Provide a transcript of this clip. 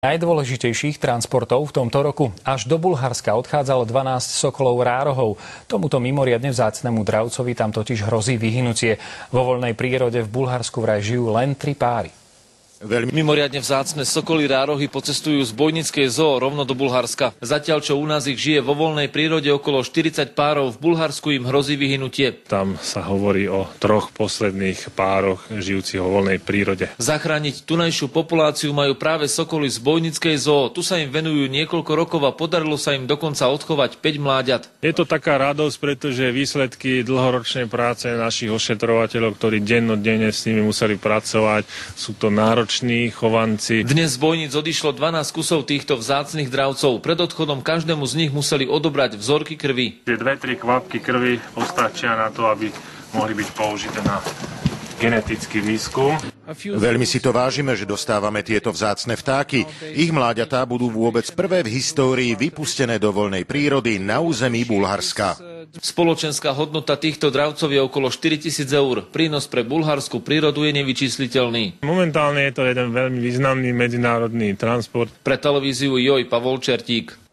Najdôležitejších transportov v tomto roku. Až do Bulharska odchádzalo 12 sokolov rárohov. Tomuto mimoriadne vzácnemu dravcovi tam totiž hrozí vyhynutie. Vo voľnej prírode v Bulharsku vraj žijú len 3 páry. Mimoriadne vzácne sokoly rárohy pocestujú z Bojnickej zoo rovno do Bulharska. Zatiaľ, čo u nás ich žije vo voľnej prírode okolo 40 párov, v Bulharsku im hrozí vyhynutie. Tam sa hovorí o 3 posledných pároch žijúcich vo voľnej prírode. Zachrániť tunajšiu populáciu majú práve sokoly z Bojnickej zoo. Tu sa im venujú niekoľko rokov a podarilo sa im dokonca odchovať 5 mláďat. Je to taká radosť, pretože výsledky dlhoročnej práce našich ošetrovateľov, ktorí dennodenne s nimi museli pracovať, sú to nároční chovanci. Dnes z Bojnic odišlo 12 kusov týchto vzácnych dravcov. Pred odchodom každému z nich museli odobrať vzorky krvi. Tie 2-3 kvapky krvi postačia na to, aby mohli byť použité na genetický výskum. Veľmi si to vážime, že dostávame tieto vzácne vtáky. Ich mláďatá budú vôbec prvé v histórii vypustené do voľnej prírody na území Bulharska. Spoločenská hodnota týchto dravcov je okolo 4 000 eur. Prínos pre bulharskú prírodu je nevyčísliteľný. Momentálne je to jeden veľmi významný medzinárodný transport. Pre televíziu Joj Pavol Čertík.